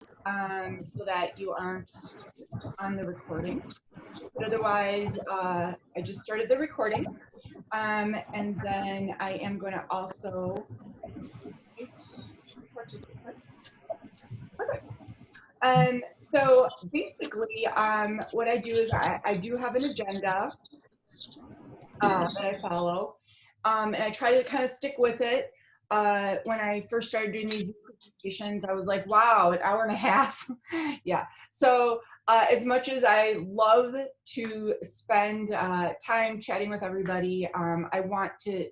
so that you aren't on the recording. But otherwise, I just started the recording. And then I am going to also invite participants. Perfect. So basically, what I do is I do have an agenda that I follow, and I try to kind of stick with it. When I first started doing these presentations, I was like, wow, an hour and a half. Yeah. So as much as I love to spend time chatting with everybody, I want to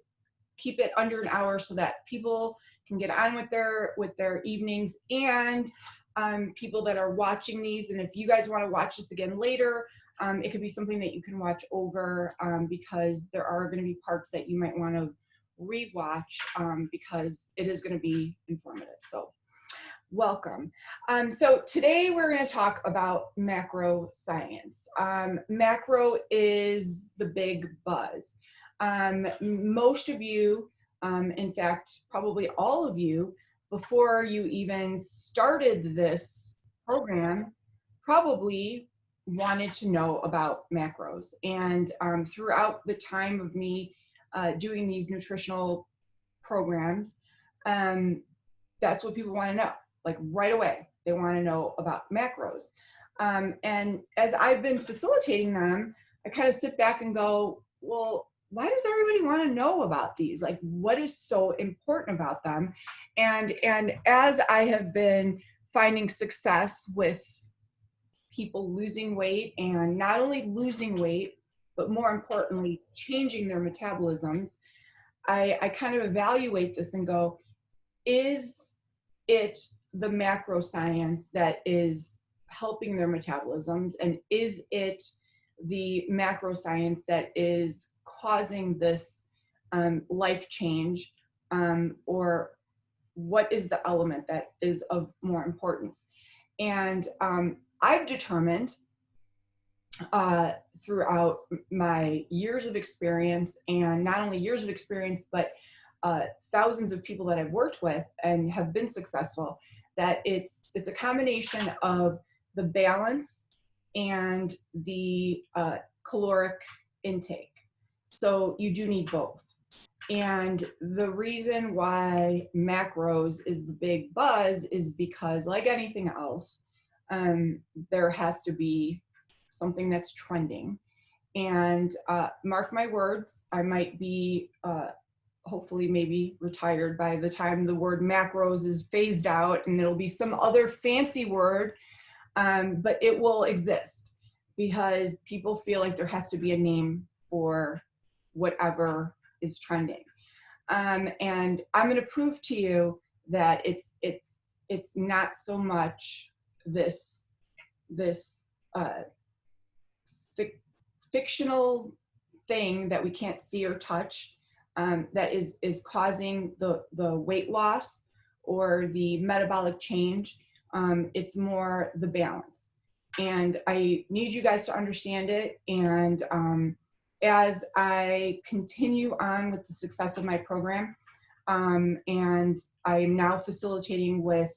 keep it under an hour so that people can get on with their evenings, and people that are watching these. And if you guys want to watch this again later, it could be something that you can watch over, because there are going to be parts that you might want to rewatch, because it is going to be informative. So welcome. So today we're going to talk about macro science. Macro is the big buzz. Most of you, in fact, probably all of you, before you even started this program, probably wanted to know about macros. And throughout the time of me doing these nutritional programs, that's what people want to know. Like right away, they want to know about macros. And as I've been facilitating them, I kind of sit back and go, well, why does everybody want to know about these? Like, what is so important about them? And as I have been finding success with people losing weight, and not only losing weight, but more importantly, changing their metabolisms, I kind of evaluate this and go, is it the macro science that is helping their metabolisms, and is it the macro science that is causing this life change, or what is the element that is of more importance? And I've determined throughout my years of experience, and not only years of experience, but thousands of people that I've worked with and have been successful, that it's a combination of the balance and the caloric intake. So you do need both. And the reason why macros is the big buzz is because, like anything else, there has to be something that's trending. And mark my words, I might be hopefully maybe retired by the time the word macros is phased out, and it'll be some other fancy word, but it will exist because people feel like there has to be a name for whatever is trending. And I'm going to prove to you that it's not so much this fictional thing that we can't see or touch, that is causing the weight loss or the metabolic change. It's more the balance. And I need you guys to understand it. And as I continue on with the success of my program, and I am now facilitating with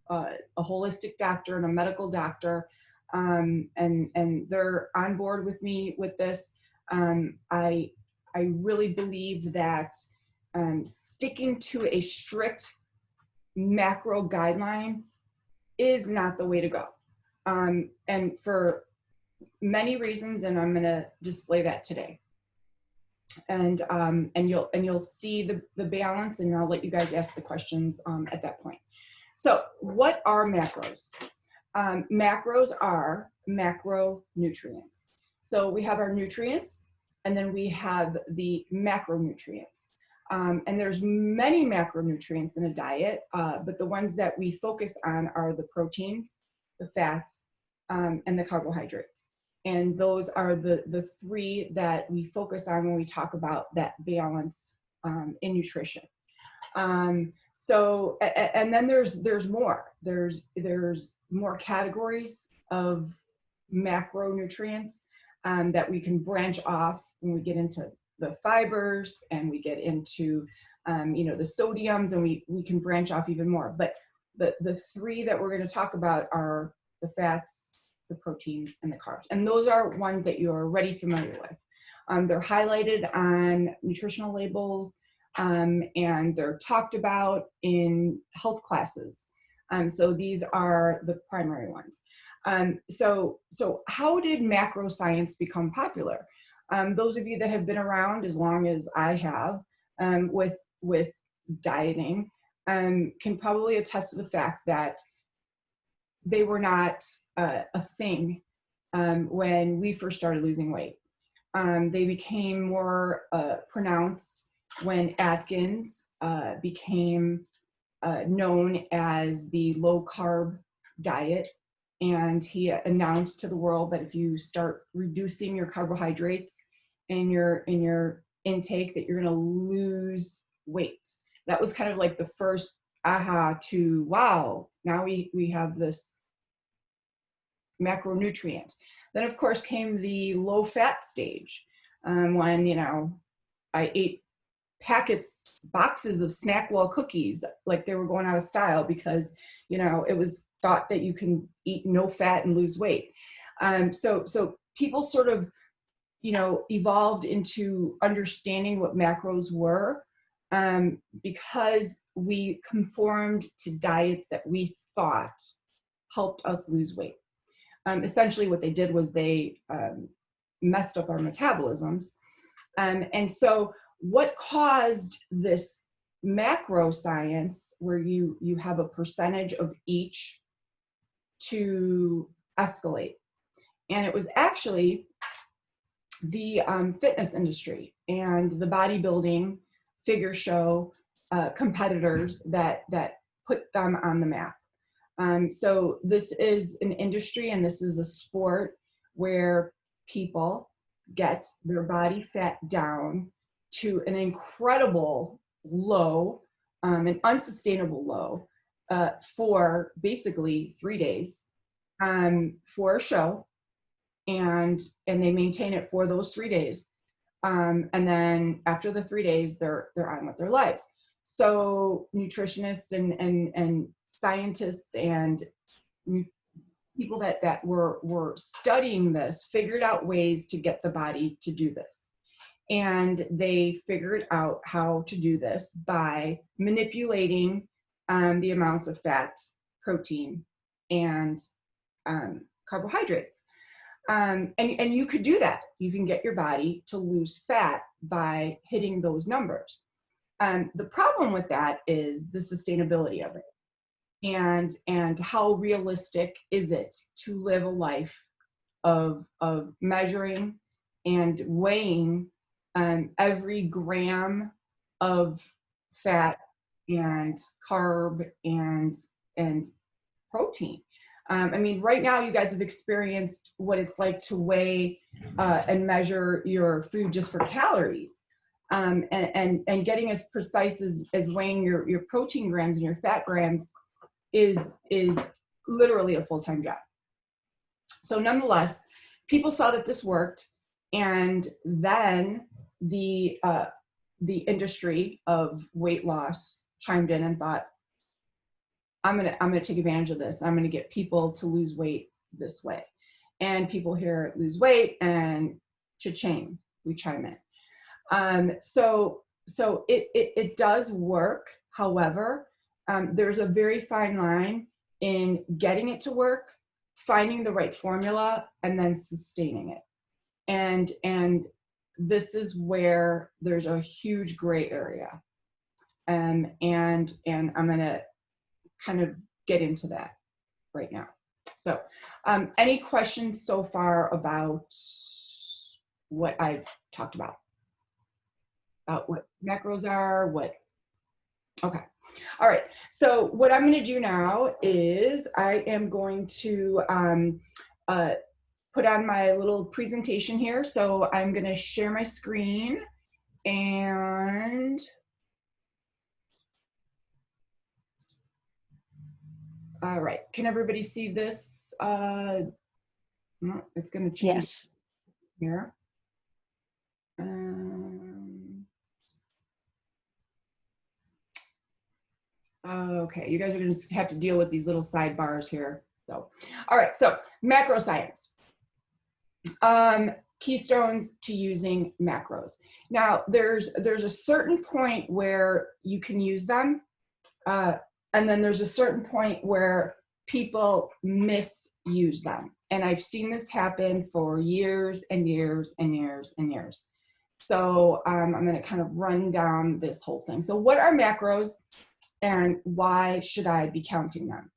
a holistic doctor and a medical doctor, and they're on board with me with this. I really believe that sticking to a strict macro guideline is not the way to go, and for many reasons, and I'm going to display that today. And you'll see the balance, and I'll let you guys ask the questions at that point. So what are macros? Macros are macronutrients. So we have our nutrients, and then we have the macronutrients. And there's many macronutrients in a diet, but the ones that we focus on are the proteins, the fats, and the carbohydrates. And those are the three that we focus on when we talk about that balance in nutrition. So, and then there's more. There's more categories of macronutrients that we can branch off when we get into the fibers, and we get into the sodiums, and we can branch off even more. But The three that we're going to talk about are the fats, the proteins, and the carbs. And those are ones that you're already familiar with. They're highlighted on nutritional labels, and they're talked about in health classes. So these are the primary ones. So how did macro science become popular? Those of you that have been around as long as I have with dieting can probably attest to the fact that they were not a thing when we first started losing weight. They became more pronounced when Atkins became known as the low carb diet. And he announced to the world that if you start reducing your carbohydrates in your intake, that you're going to lose weight. That was kind of like the first aha to, wow, now we have this macronutrient. Then of course came the low fat stage, when, you know, I ate boxes of Snackwell cookies like they were going out of style because, you know, it was thought that you can eat no fat and lose weight. So people sort of, you know, evolved into understanding what macros were, because we conformed to diets that we thought helped us lose weight. Essentially what they did was they messed up our metabolisms. And so what caused this macro science, where you have a percentage of each, to escalate? And it was actually the fitness industry and the bodybuilding figure show competitors that put them on the map. So this is an industry and this is a sport where people get their body fat down to an incredible low, an unsustainable low, for basically 3 days, for a show, and they maintain it for those 3 days, and then after the 3 days they're on with their lives. So nutritionists and scientists and people that were studying this figured out ways to get the body to do this. And they figured out how to do this by manipulating the amounts of fat, protein, and carbohydrates. And you could do that. You can get your body to lose fat by hitting those numbers. The problem with that is the sustainability of it. And how realistic is it to live a life of measuring and weighing every gram of fat and carb and protein? I mean, right now you guys have experienced what it's like to weigh and measure your food just for calories, and getting as precise as weighing your protein grams and your fat grams is literally a full-time job. So nonetheless, people saw that this worked, and then the industry of weight loss chimed in and thought, I'm gonna take advantage of this. I'm gonna get people to lose weight this way. And people hear lose weight and cha-ching, we chime in. So it does work. However, there's a very fine line in getting it to work, finding the right formula, and then sustaining it. And this is where there's a huge gray area. And I'm gonna kind of get into that right now. So any questions so far about what I've talked about what macros are, okay. All right, so what I'm going to do now is I am going to put on my little presentation here. So I'm going to share my screen, and all right, can everybody see this? No, it's going to change. Yes. Here. Okay, you guys are going to have to deal with these little sidebars here. So, all right, so macro science. Keystones to using macros. Now, there's a certain point where you can use them, and then there's a certain point where people misuse them. And I've seen this happen for years and years and years and years. So I'm going to kind of run down this whole thing. So what are macros and why should I be counting them?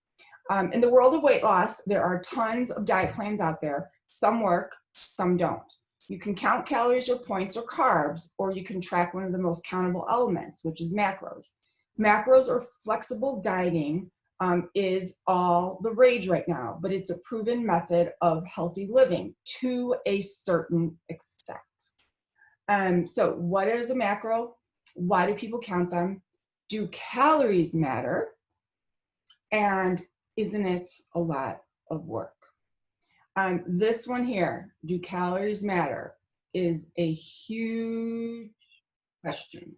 In the world of weight loss, there are tons of diet plans out there. Some work, some don't. You can count calories or points or carbs, or you can track one of the most countable elements, which is macros. Macros or flexible dieting is all the rage right now, but it's a proven method of healthy living to a certain extent. So what is a macro? Why do people count them? Do calories matter? And isn't it a lot of work? This one here, do calories matter, is a huge question.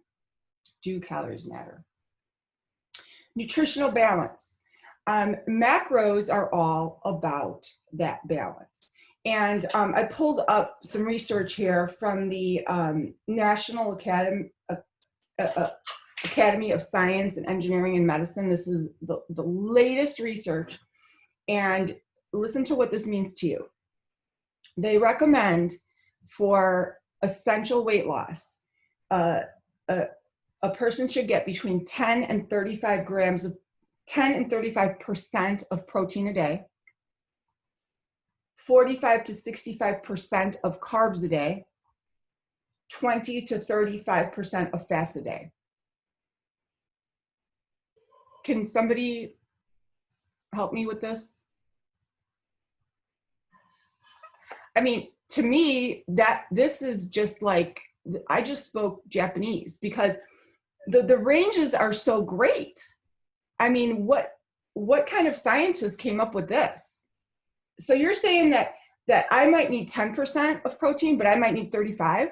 Do calories matter? Nutritional balance. Macros are all about that balance. And I pulled up some research here from the National Academy of Science and Engineering and Medicine. This is the latest research. And listen to what this means to you. They recommend for essential weight loss, a person should get between 10 and 35 grams of 10 and 35% of protein a day, 45 to 65% of carbs a day, 20 to 35% of fats a day. Can somebody help me with this? I mean, to me, that this is just like, I just spoke Japanese, because the ranges are so great. I mean, what kind of scientist came up with this? So you're saying that I might need 10% of protein, but I might need 35?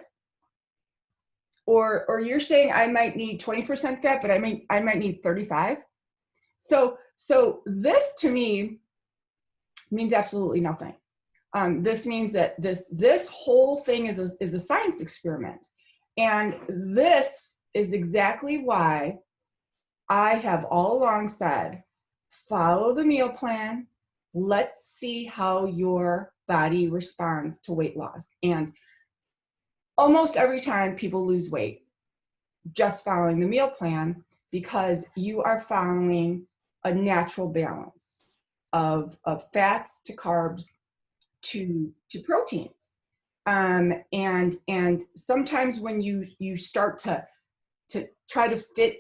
Or you're saying I might need 20% fat, but I might need 35? So this to me means absolutely nothing. This means that this whole thing is a science experiment. And this is exactly why I have all along said, follow the meal plan. Let's see how your body responds to weight loss. And almost every time people lose weight, just following the meal plan, because you are following a natural balance of fats to carbs to proteins. And sometimes when you start to try to fit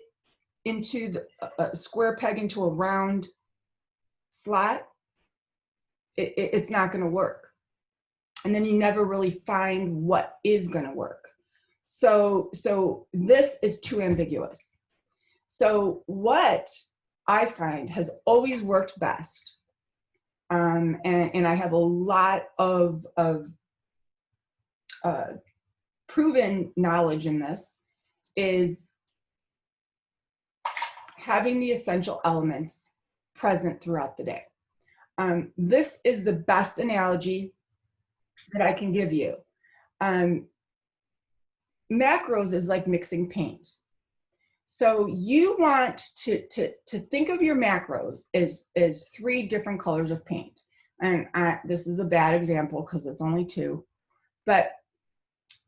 into a square peg into a round slot, it's not going to work. And then you never really find what is going to work. So this is too ambiguous. So what I find has always worked best, and I have a lot of proven knowledge in this, is having the essential elements present throughout the day. This is the best analogy that I can give you. Macros is like mixing paint. So you want to think of your macros as 3 different colors of paint. And this is a bad example because it's only 2, but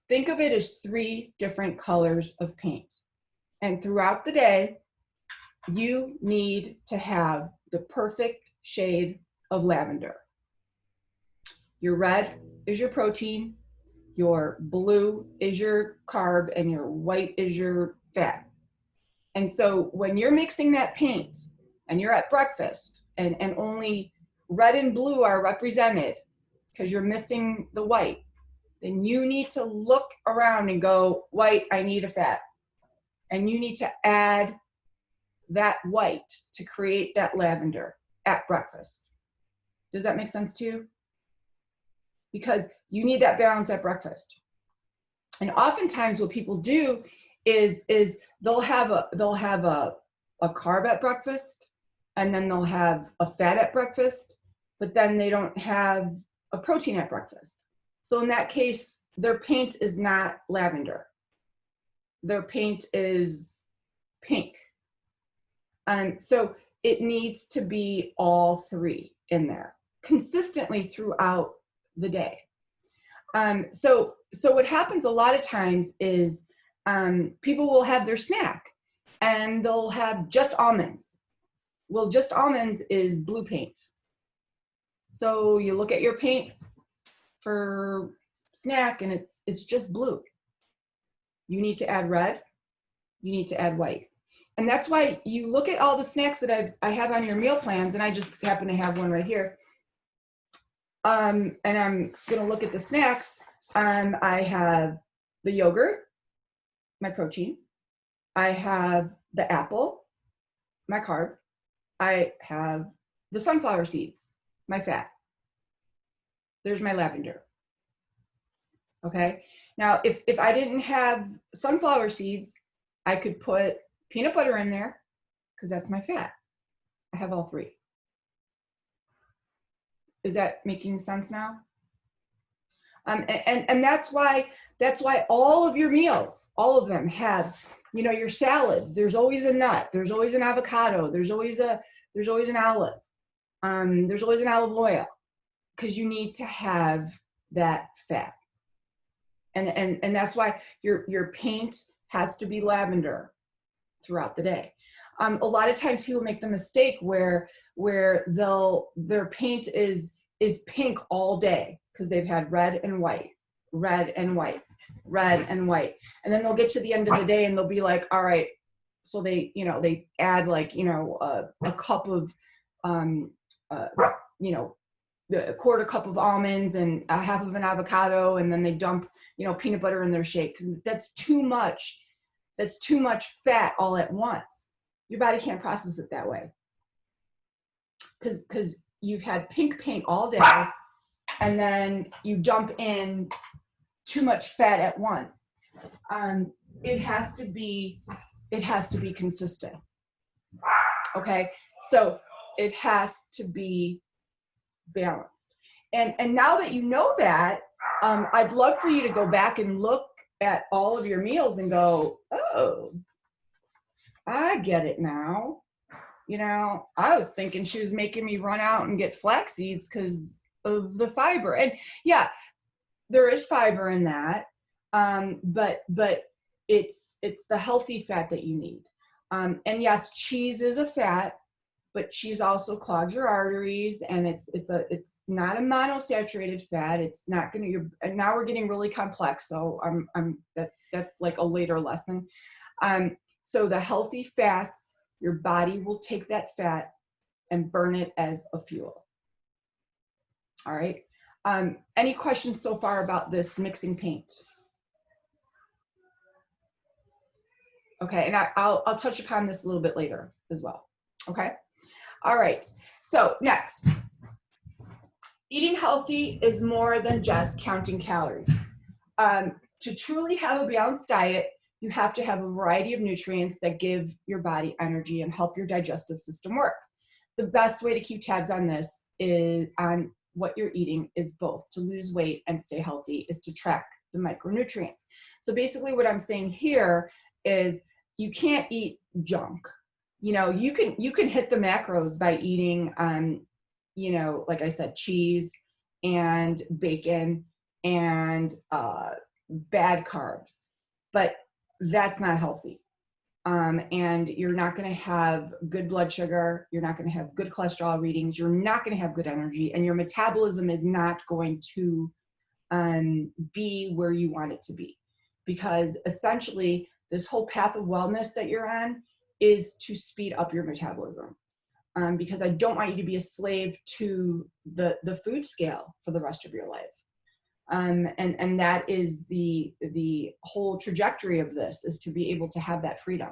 think of it as 3 different colors of paint. And throughout the day, you need to have the perfect shade of lavender. Your red is your protein, your blue is your carb, and your white is your fat. And so when you're mixing that paint and you're at breakfast and only red and blue are represented because you're missing the white, then you need to look around and go, white, I need a fat. And you need to add that white to create that lavender at breakfast. Does that make sense to you? Because you need that balance at breakfast. And oftentimes what people do is they'll have a a carb at breakfast, and then they'll have a fat at breakfast, but then they don't have a protein at breakfast. So in that case, their paint is not lavender. Their paint is pink. So it needs to be all three in there consistently throughout the day. So what happens a lot of times is people will have their snack and they'll have just almonds. Well, just almonds is blue paint. So you look at your paint for snack and it's just blue. You need to add red, you need to add white. And that's why you look at all the snacks that I have on your meal plans, and I just happen to have one right here. And I'm gonna look at the snacks. I have the yogurt, my protein. I have the apple, my carb. I have the sunflower seeds, my fat. There's my lavender. Okay. Now, if I didn't have sunflower seeds, I could put peanut butter in there because that's my fat. I have all three. Is that making sense now? And that's why all of your meals, all of them have, you know, your salads. There's always a nut. There's always an avocado. There's always an olive. There's always an olive oil, because you need to have that fat. And that's why your paint has to be lavender throughout the day. A lot of times people make the mistake where their paint is pink all day because they've had red and white, red and white, red and white. And then they'll get to the end of the day and they'll be like, all right, so they add like, a cup of, a quarter cup of almonds and a half of an avocado, and then they dump, peanut butter in their shake. That's too much. That's too much fat all at once. Your body can't process it that way. Because you've had pink paint all day, and then you dump in too much fat at once. It has to be consistent. Okay, so it has to be balanced. And now that you know that, I'd love for you to go back and look at all of your meals and go, oh, I get it now. I was thinking she was making me run out and get flax seeds because of the fiber. And yeah, there is fiber in that, but it's the healthy fat that you need. And yes, cheese is a fat, but cheese also clogs your arteries, and it's not a monosaturated fat. It's not gonna. And now we're getting really complex, so that's like a later lesson. So the healthy fats, your body will take that fat and burn it as a fuel. All right. Any questions so far about this mixing paint? Okay, and I'll touch upon this a little bit later as well. Okay. All right. So next, eating healthy is more than just counting calories. To truly have a balanced diet, you have to have a variety of nutrients that give your body energy and help your digestive system work. The best way to keep tabs on this is on what you're eating is both to lose weight and stay healthy is to track the micronutrients. So basically what I'm saying here is you can't eat junk. You can hit the macros by eating, like I said, cheese and bacon and bad carbs, but that's not healthy. And you're not going to have good blood sugar. You're not going to have good cholesterol readings. You're not going to have good energy, and your metabolism is not going to be where you want it to be, because essentially this whole path of wellness that you're on is to speed up your metabolism. Because I don't want you to be a slave to the food scale for the rest of your life. And that is the whole trajectory of this, is to be able to have that freedom.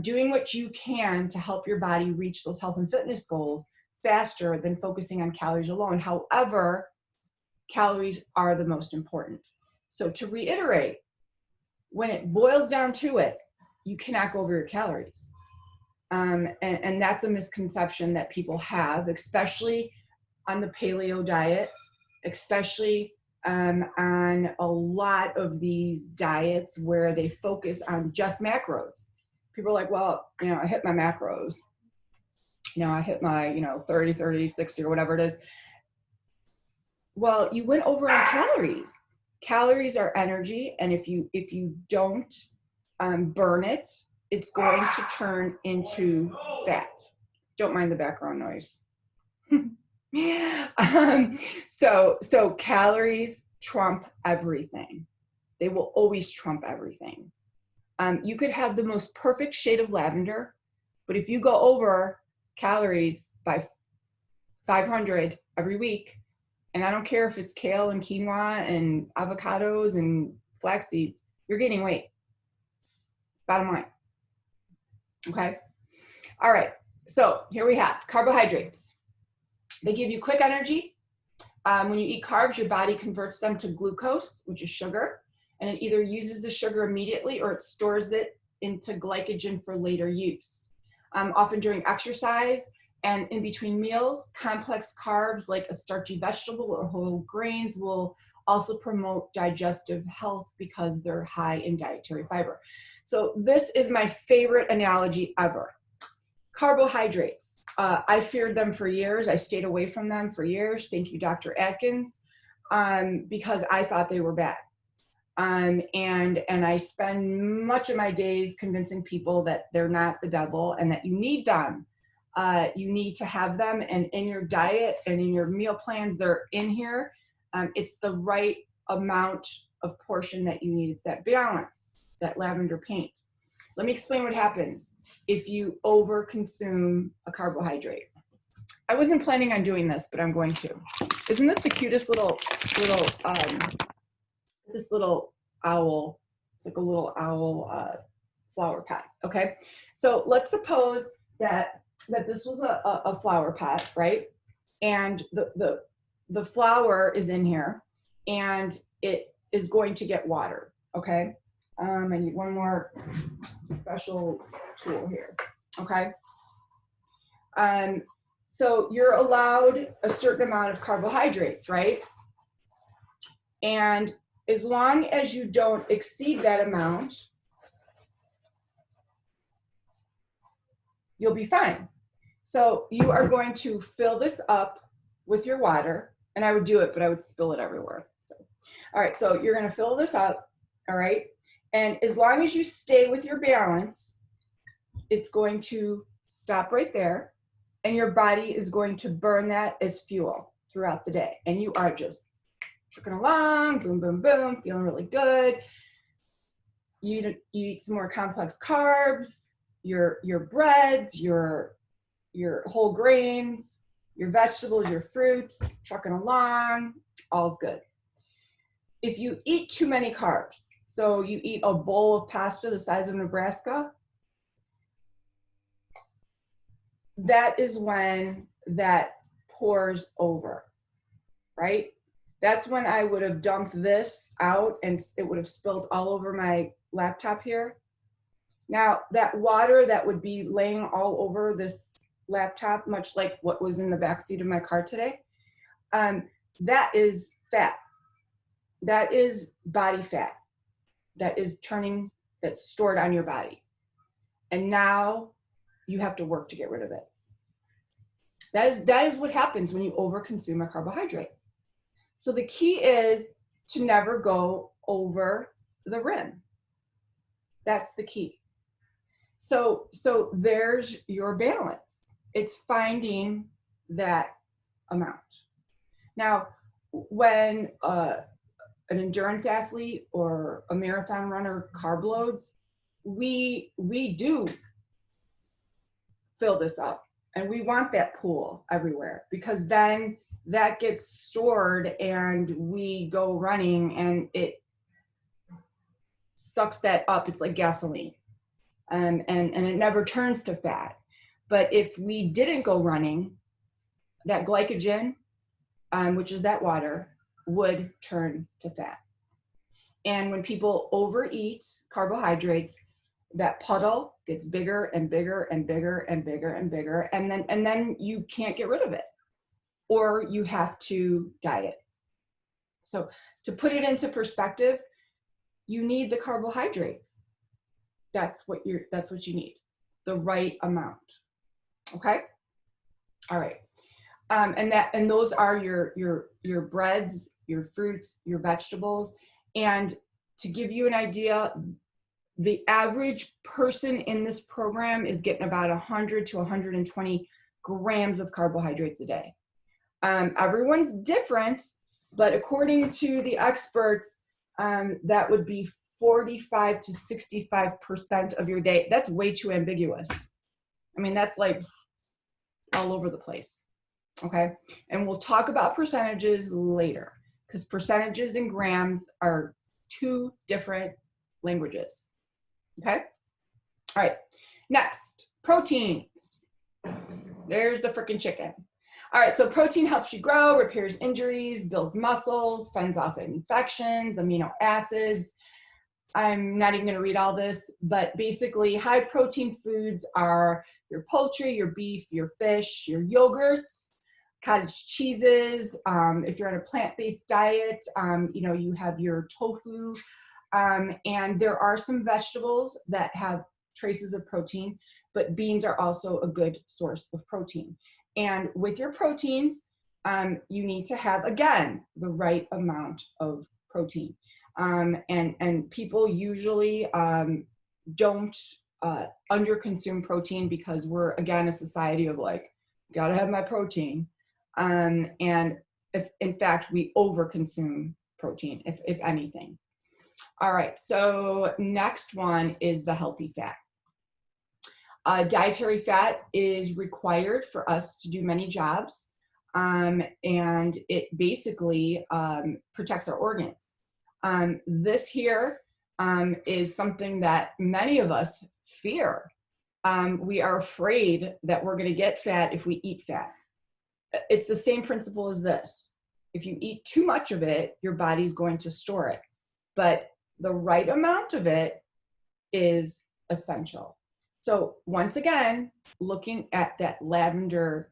Doing what you can to help your body reach those health and fitness goals faster than focusing on calories alone. However, calories are the most important. So to reiterate, when it boils down to it, you cannot go over your calories. And that's a misconception that people have, especially on the paleo diet, especially on a lot of these diets where they focus on just macros. People are like, well, I hit my macros. I hit my, 30, 30, 60 or whatever it is. Well, you went over on calories. Calories are energy. And if you don't burn it, it's going to turn into fat. Don't mind the background noise. So calories trump everything. They will always trump everything. You could have the most perfect shade of lavender, but if you go over calories by 500 every week, and I don't care if it's kale and quinoa and avocados and flax seeds, you're gaining weight. Bottom line. Okay. All right. So here we have carbohydrates. They give you quick energy. When you eat carbs, your body converts them to glucose, which is sugar, and it either uses the sugar immediately or it stores it into glycogen for later use. Often during exercise and in between meals, complex carbs like a starchy vegetable or whole grains will also promote digestive health because they're high in dietary fiber. So this is my favorite analogy ever. Carbohydrates. I feared them for years. I stayed away from them for years. Thank you, Dr. Atkins, because I thought they were bad. And I spend much of my days convincing people that they're not the devil and that you need them. You need to have them, and in your diet and in your meal plans, they're in here. It's the right amount of portion that you need. It's that balance, that lavender paint. Let me explain what happens if you overconsume a carbohydrate. I wasn't planning on doing this, but I'm going to. Isn't this the cutest little this little owl? It's like a little owl flower pot. Okay, so let's suppose that this was a flower pot, right? And the flower is in here, and it is going to get watered. Okay. I need one more special tool here, okay? So you're allowed a certain amount of carbohydrates, right? And as long as you don't exceed that amount, you'll be fine. So you are going to fill this up with your water, and I would do it, but I would spill it everywhere. So, all right, so you're gonna fill this up, all right? And as long as you stay with your balance, it's going to stop right there, and your body is going to burn that as fuel throughout the day. And you are just trucking along, boom, boom, boom, feeling really good. You eat some more complex carbs, your breads, your whole grains, your vegetables, your fruits, trucking along, all's good. If you eat too many carbs, so you eat a bowl of pasta the size of Nebraska, that is when that pours over, right? That's when I would have dumped this out and it would have spilled all over my laptop here. Now, that water that would be laying all over this laptop, much like what was in the backseat of my car today, that is fat. That is body fat. That's stored on your body. And now you have to work to get rid of it. That is what happens when you overconsume a carbohydrate. So the key is to never go over the rim. That's the key. So there's your balance. It's finding that amount. Now, when an endurance athlete or a marathon runner carb loads, we do fill this up, and we want that pool everywhere, because then that gets stored and we go running and it sucks that up. It's like gasoline, and it never turns to fat. But if we didn't go running, that glycogen, which is that water, would turn to fat. And when people overeat carbohydrates, that puddle gets bigger and bigger and bigger and bigger and bigger, and then you can't get rid of it, or you have to diet. So to put it into perspective, you need the carbohydrates. That's what you need, the right amount. Okay. All right. And those are your breads, your fruits, your vegetables. And to give you an idea, the average person in this program is getting about 100 to 120 grams of carbohydrates a day. Everyone's different, but according to the experts, that would be 45 to 65% of your day. That's way too ambiguous. I mean, that's like all over the place. Okay. And we'll talk about percentages later, because percentages and grams are two different languages. Okay. All right. Next, proteins. There's the freaking chicken. All right. So protein helps you grow, repairs injuries, builds muscles, fends off infections, amino acids. I'm not even going to read all this, but basically high protein foods are your poultry, your beef, your fish, your yogurts, cottage cheeses. If you're on a plant-based diet, you have your tofu, and there are some vegetables that have traces of protein, but beans are also a good source of protein. And with your proteins, you need to have, again, the right amount of protein. And people usually don't underconsume protein because we're, again, a society of like, gotta have my protein. And if, in fact, we overconsume protein, if anything. All right, so next one is the healthy fat. Dietary fat is required for us to do many jobs, and it basically protects our organs. This here is something that many of us fear. We are afraid that we're going to get fat if we eat fat. It's the same principle as this. If you eat too much of it, your body's going to store it. But the right amount of it is essential. So once again, looking at that lavender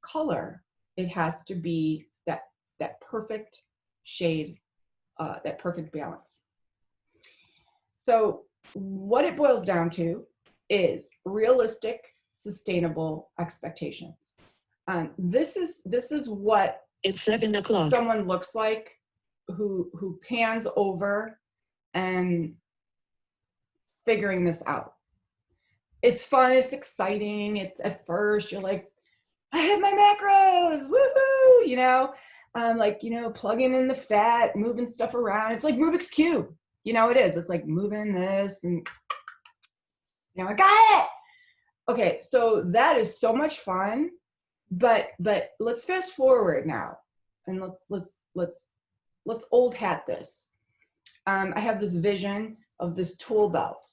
color, it has to be that perfect shade, that perfect balance. So what it boils down to is realistic, sustainable expectations. This is what it's 7 o'clock. Someone looks like who pans over and figuring this out. It's fun, it's exciting. It's at first you're like, I have my macros, woohoo, plugging in the fat, moving stuff around. It's like Rubik's Cube, it is. It's like moving this and I got it. Okay, so that is so much fun, but let's fast forward now and let's old hat this. I have this vision of this tool belt.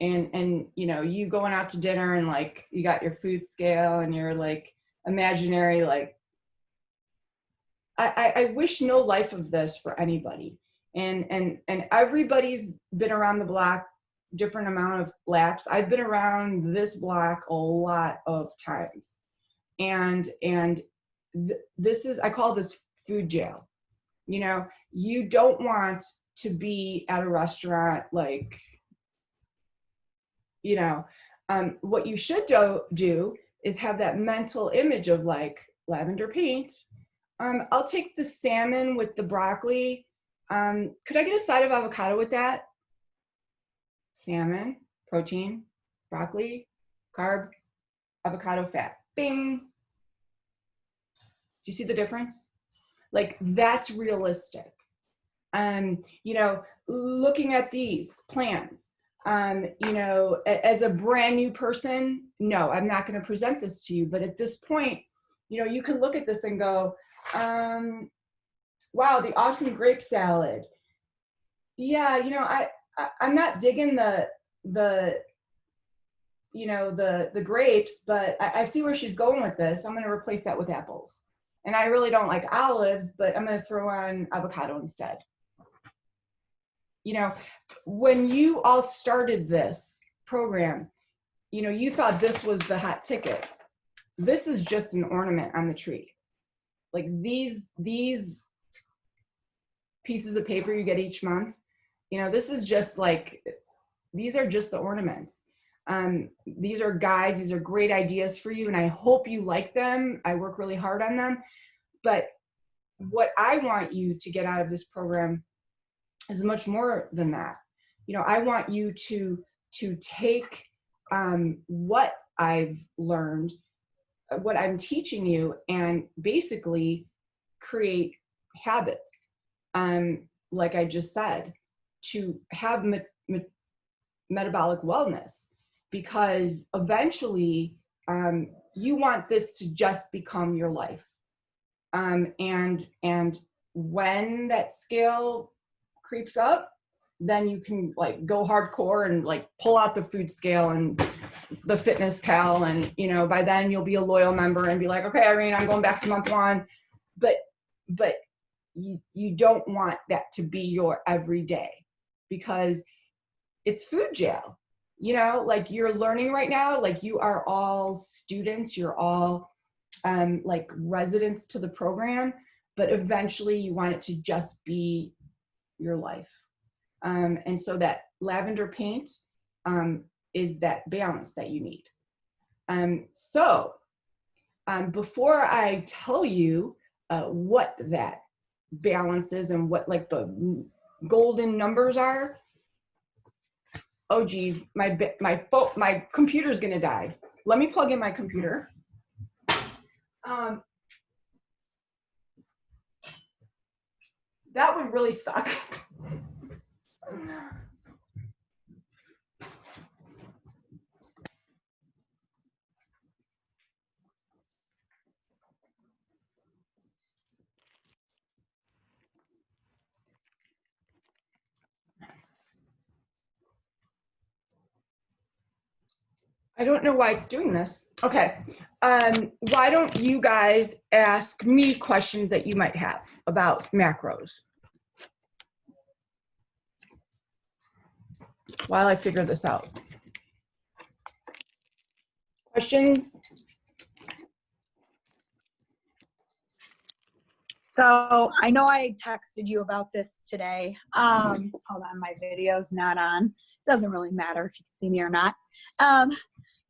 And you going out to dinner and like you got your food scale and you're like imaginary, like I wish no life of this for anybody. And everybody's been around the block different amount of laps. I've been around this block a lot of times. And this is, I call this food jail. You don't want to be at a restaurant like, what you should do is have that mental image of like lavender paint. I'll take the salmon with the broccoli. Could I get a side of avocado with that? Salmon, protein, broccoli, carb, avocado, fat. Bing. Do you see the difference? Like that's realistic. Looking at these plans, as a brand new person, no, I'm not going to present this to you. But at this point, you can look at this and go, wow, the awesome grape salad. Yeah, I'm not digging the grapes, but I see where she's going with this. I'm going to replace that with apples. And I really don't like olives, but I'm going to throw on avocado instead. You know, when you all started this program, you know, you thought this was the hot ticket. This is just an ornament on the tree. Like these pieces of paper you get each month, you know, this is just like, these are just the ornaments. These are guides, these are great ideas for you, and I hope you like them. I work really hard on them. But what I want you to get out of this program is much more than that. You know, I want you to take what I've learned, what I'm teaching you, and basically create habits, like I just said, to have metabolic wellness, because eventually you want this to just become your life. And when that scale creeps up, then you can like go hardcore and like pull out the food scale and the fitness pal, and you know, by then you'll be a loyal member and be like, okay, Irene, I'm going back to month 1. But you don't want that to be your everyday, because it's food jail. You know, like you're learning right now, like you are all students, you're all like residents to the program, but eventually you want it to just be your life. And so that lavender paint is that balance that you need. So before I tell you what that balance is and what like the golden numbers are, oh geez, my computer's gonna die. Let me plug in my computer. That would really suck. I don't know why it's doing this. Okay. Why don't you guys ask me questions that you might have about macros while I figure this out? Questions? So I know I texted you about this today. Hold on, my video's not on. Doesn't really matter if you can see me or not.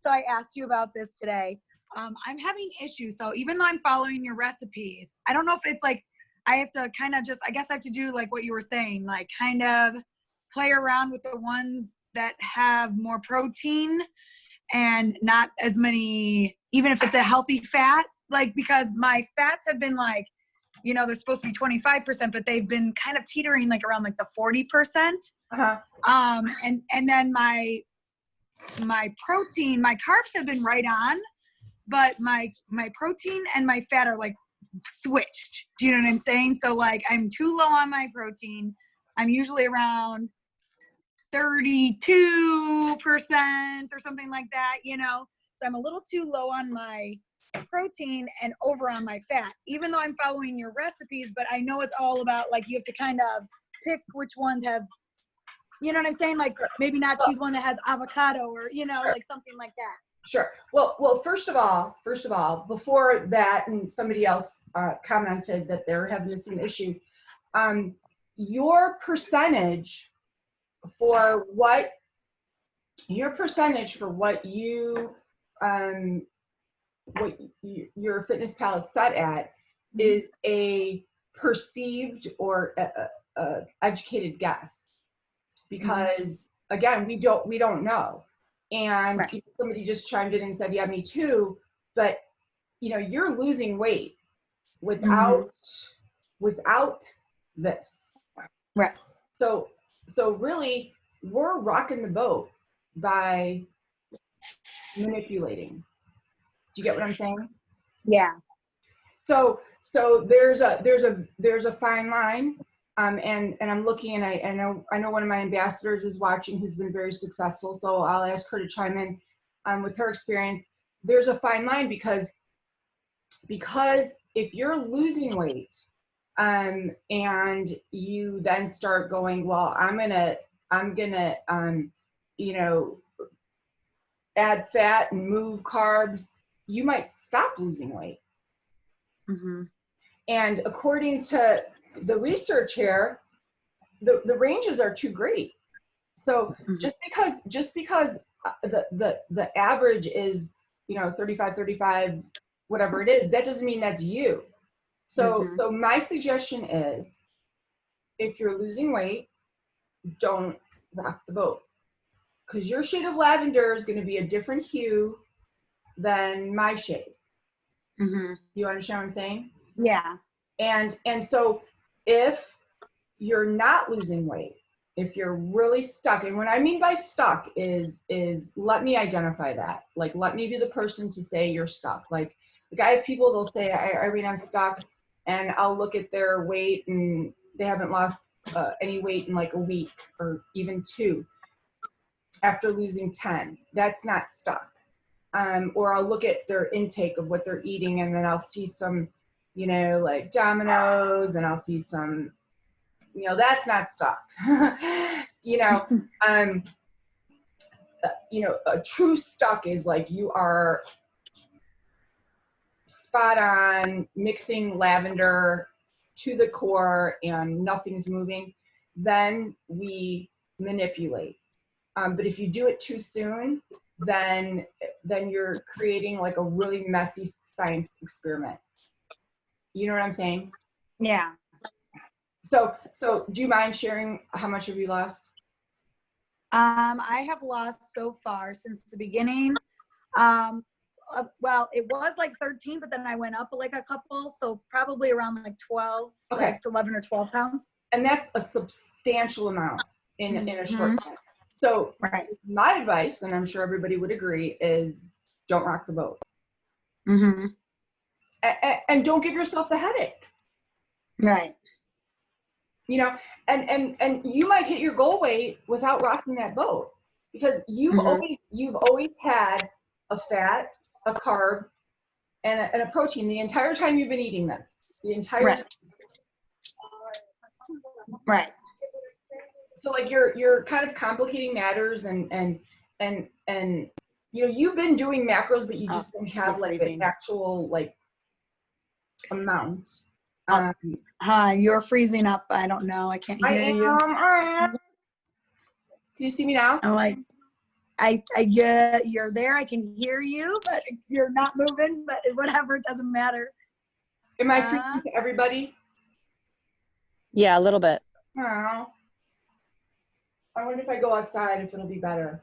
So I asked you about this today. I'm having issues. So even though I'm following your recipes, I don't know if it's like, I have to kind of just, I guess I have to do like what you were saying, like kind of play around with the ones that have more protein and not as many, even if it's a healthy fat, like, because my fats have been like, you know, they're supposed to be 25%, but they've been kind of teetering like around like the 40%. And then my protein, my carbs have been right on, but my protein and my fat are like switched. Do you know what I'm saying? So like I'm too low on my protein. I'm usually around 32% or something like that, you know? So I'm a little too low on my protein and over on my fat, even though I'm following your recipes, but I know it's all about like, you have to kind of pick which ones have, you know what I'm saying? Like maybe not choose one that has avocado or, you know, like something like that. Sure. Well, first of all, before that, and somebody else commented that they're having the same issue, your percentage for what your your fitness pal is set at is a perceived or a educated guess, because again, we don't know. And right. Somebody just chimed in and said, yeah, me too. But you know, you're losing weight without this. Right. So really, we're rocking the boat by manipulating. Do you get what I'm saying? Yeah. So there's a fine line. And I'm looking, and I know one of my ambassadors is watching who's been very successful. So I'll ask her to chime in with her experience. There's a fine line because if you're losing weight, And you then start going, well, I'm gonna, you know, add fat and move carbs, you might stop losing weight. Mm-hmm. And according to the research here, the ranges are too great. So just because the average is, you know, 35, whatever it is, that doesn't mean that's you. So my suggestion is, if you're losing weight, don't rock the boat, because your shade of lavender is going to be a different hue than my shade. You understand what I'm saying? Yeah. And so if you're not losing weight, if you're really stuck, and what I mean by stuck is let me identify that. Like, let me be the person to say you're stuck. Like I have people, they'll say, Irene, I'm stuck, and I'll look at their weight and they haven't lost any weight in like a week or even 2 after losing 10. That's not stuck. Or I'll look at their intake of what they're eating, and then I'll see some, you know, like Domino's, and I'll see some, you know, that's not stuck. You know, you know, a true stuck is like you are spot on, mixing lavender to the core and nothing's moving. Then we manipulate. But if you do it too soon, then you're creating like a really messy science experiment. You know what I'm saying? Yeah. So do you mind sharing how much have you lost? I have lost so far since the beginning. Well, it was like 13, but then I went up like a couple, so probably around like 12, Okay. like 11 or 12 pounds. And that's a substantial amount in a short time. So my advice, and I'm sure everybody would agree, is don't rock the boat. And don't give yourself a headache. Right. You know, and you might hit your goal weight without rocking that boat, because you've always had a fat, a carb, and a protein the entire time you've been eating this. The entire time. Right. So like you're kind of complicating matters, and you know, you've been doing macros, but you just don't have like an actual like amount. Hi, you're freezing up. I don't know. I can't hear you. Can you see me now? I'm like, yeah, you're there. I can hear you, but you're not moving. But whatever, it doesn't matter. Am I freezing to everybody? Yeah, a little bit. Oh. I wonder if I go outside if it'll be better.